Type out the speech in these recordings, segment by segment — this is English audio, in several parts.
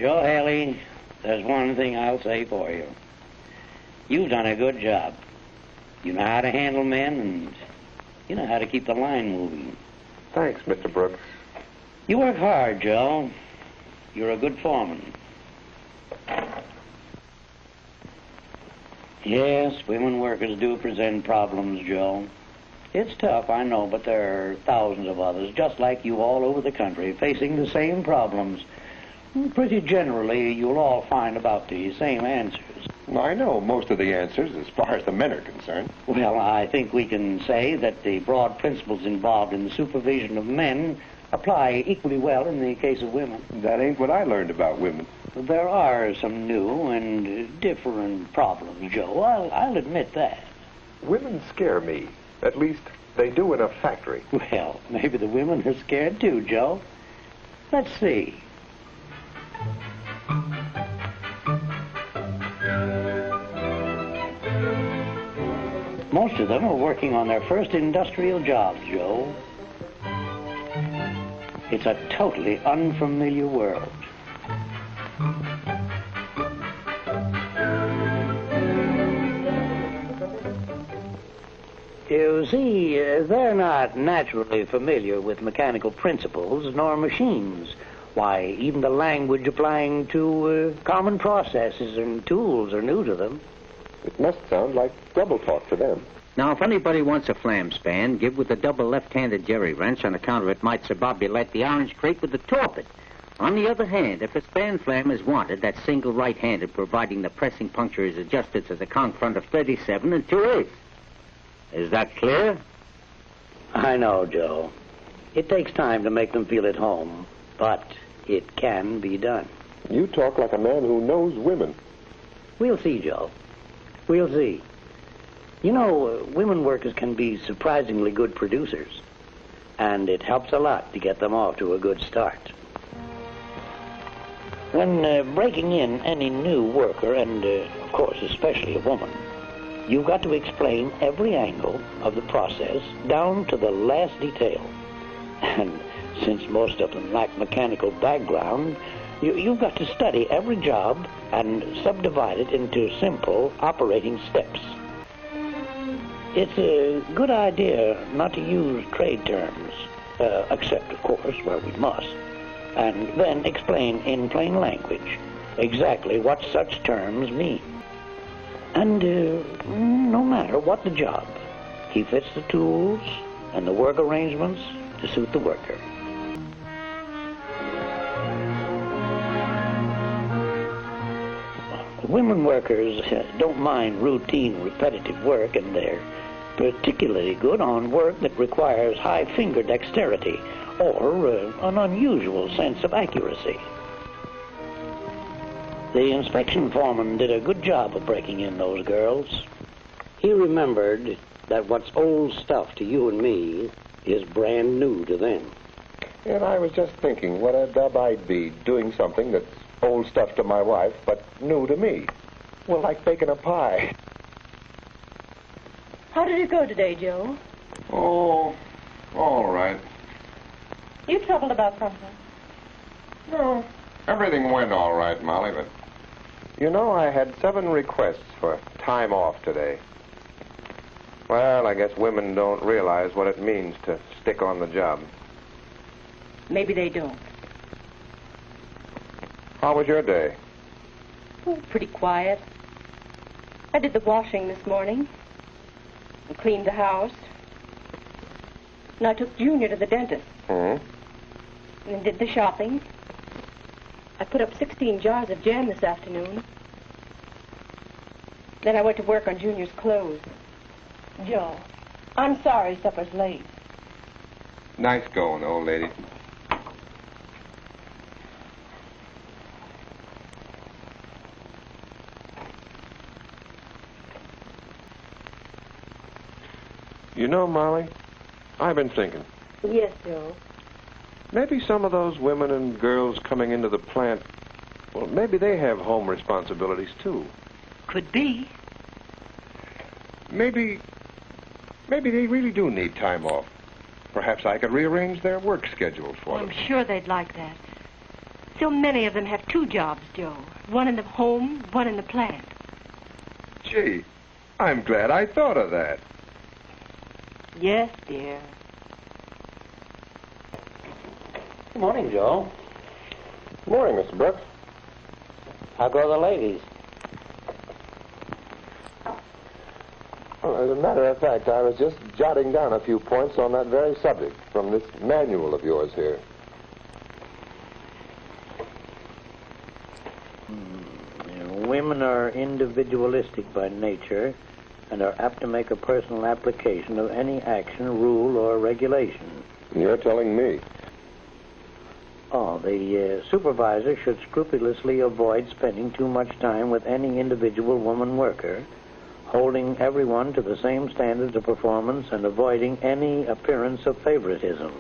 Joe Haley, there's one thing I'll say for you. You've done a good job. You know how to handle men, and you know how to keep the line moving. Thanks, Mr. Brooks. You work hard, Joe. You're a good foreman. Yes, women workers do present problems, Joe. It's tough, I know, but there are thousands of others, just like you all over the country, facing the same problems. Pretty generally, you'll all find about the same answers. I know most of the answers as far as the men are concerned. Well, I think we can say that the broad principles involved in the supervision of men apply equally well in the case of women. That ain't what I learned about women. There are some new and different problems, Joe. I'll admit that. Women scare me. At least, they do in a factory. Well, maybe the women are scared too, Joe. Let's see. Most of them are working on their first industrial jobs, Joe. It's a totally unfamiliar world. You see, they're not naturally familiar with mechanical principles nor machines. Why, even the language applying to common processes and tools are new to them. It must sound like double talk to them. Now, if anybody wants a flam span, give with the double left-handed jerry wrench on account of it might subbobulate the orange crate with the torpid. On the other hand, if a span flam is wanted, that's single right-handed, providing the pressing puncture is adjusted to the count front of 37 and 2/8. Is that clear? I know, Joe. It takes time to make them feel at home, but it can be done. You talk like a man who knows women. We'll see, Joe. We'll see. You know, women workers can be surprisingly good producers, and it helps a lot to get them off to a good start. When breaking in any new worker, and of course especially a woman, you've got to explain every angle of the process down to the last detail. And since most of them lack mechanical background, you've got to study every job and subdivide it into simple operating steps. It's a good idea not to use trade terms, except, of course, where we must, and then explain in plain language exactly what such terms mean. And no matter what the job, he fits the tools and the work arrangements to suit the worker. Women workers don't mind routine, repetitive work, and they're particularly good on work that requires high finger dexterity or an unusual sense of accuracy. The inspection foreman did a good job of breaking in those girls. He remembered that what's old stuff to you and me is brand new to them. And I was just thinking what a dub I'd be doing something that's old stuff to my wife, but new to me. Well, like baking a pie. How did it go today, Joe? Oh, all right. You troubled about something? No, everything went all right, Molly, but... You know, I had 7 requests for time off today. Well, I guess women don't realize what it means to stick on the job. Maybe they don't. How was your day? Oh, pretty quiet. I did the washing this morning and cleaned the house. And I took Junior to the dentist. Hmm? And did the shopping. I put up 16 jars of jam this afternoon. Then I went to work on Junior's clothes. Joe, I'm sorry supper's late. Nice going, old lady. You know, Molly, I've been thinking. Yes, Joe. Maybe some of those women and girls coming into the plant, well, maybe they have home responsibilities, too. Could be. Maybe they really do need time off. Perhaps I could rearrange their work schedules for them. I'm sure they'd like that. So many of them have two jobs, Joe. One in the home, one in the plant. Gee, I'm glad I thought of that. Yes, dear. Good morning, Joe. Morning, Mr. Brooks. How go the ladies? Well, as a matter of fact, I was just jotting down a few points on that very subject from this manual of yours here. Women are individualistic by nature and are apt to make a personal application of any action, rule, or regulation. You're telling me. Oh, the supervisor should scrupulously avoid spending too much time with any individual woman worker, holding everyone to the same standards of performance and avoiding any appearance of favoritism.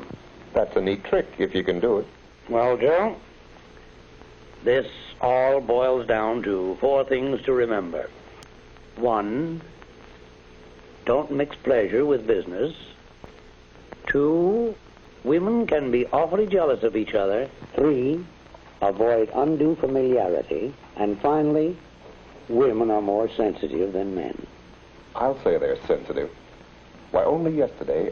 That's a neat trick, if you can do it. Well, Joe, this all boils down to 4 things to remember. 1, don't mix pleasure with business. 2, women can be awfully jealous of each other. 3, avoid undue familiarity. And finally, women are more sensitive than men. I'll say they're sensitive. Why, only yesterday,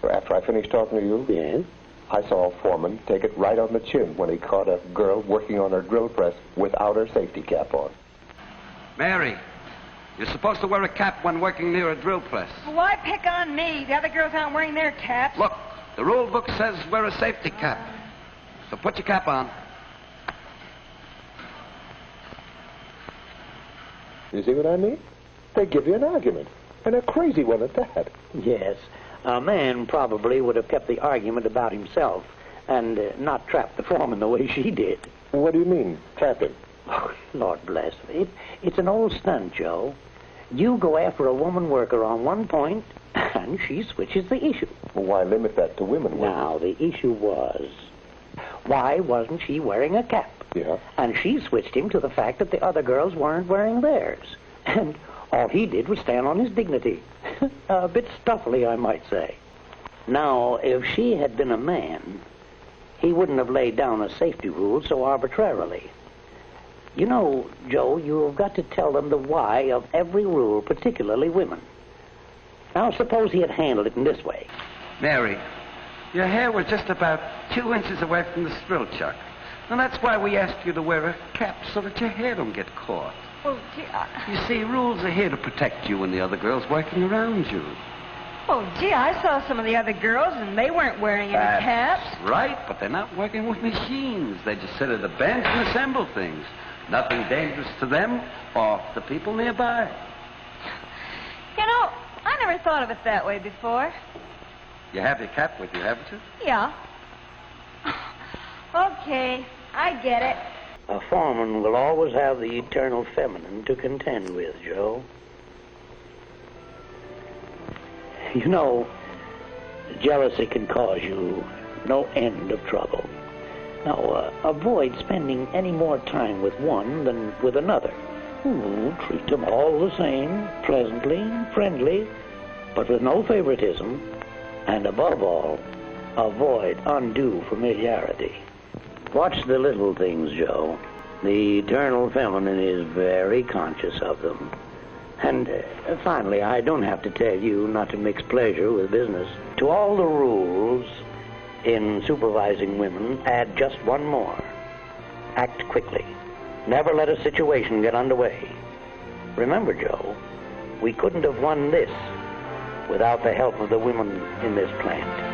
after I finished talking to you, Yes? I saw a foreman take it right on the chin when he caught a girl working on her drill press without her safety cap on. Mary, you're supposed to wear a cap when working near a drill press. Well, why pick on me? The other girls aren't wearing their caps. Look, the rule book says wear a safety cap. So put your cap on. You see what I mean? They give you an argument, and a crazy one at that. Yes. A man probably would have kept the argument about himself and not trapped the foreman the way she did. What do you mean, trap him? Oh, Lord bless him. It's an old stunt, Joe. You go after a woman worker on one point, and she switches the issue. Well, why limit that to women workers? Now, the issue was, why wasn't she wearing a cap? Yeah. And she switched him to the fact that the other girls weren't wearing theirs. And all he did was stand on his dignity. A bit stuffily, I might say. Now, if she had been a man, he wouldn't have laid down a safety rule so arbitrarily. You know, Joe, you've got to tell them the why of every rule, particularly women. Now, suppose he had handled it in this way. Mary, your hair was just about 2 inches away from the sprill chuck. And that's why we asked you to wear a cap so that your hair don't get caught. Oh, gee, You see, rules are here to protect you and the other girls working around you. I saw some of the other girls, and they weren't wearing any caps. Right, but they're not working with machines. They just sit at a bench and assemble things. Nothing dangerous to them or the people nearby. You know, I never thought of it that way before. You have your cap with you, haven't you? Yeah. Okay, I get it. A foreman will always have the eternal feminine to contend with, Joe. You know, jealousy can cause you no end of trouble. Now, avoid spending any more time with one than with another. Treat them all the same, pleasantly, friendly, but with no favoritism. And above all, avoid undue familiarity. Watch the little things, Joe. The eternal feminine is very conscious of them. And finally, I don't have to tell you not to mix pleasure with business. To all the rules in supervising women, add just one more. Act quickly. Never let a situation get underway. Remember, Joe, we couldn't have won this without the help of the women in this plant.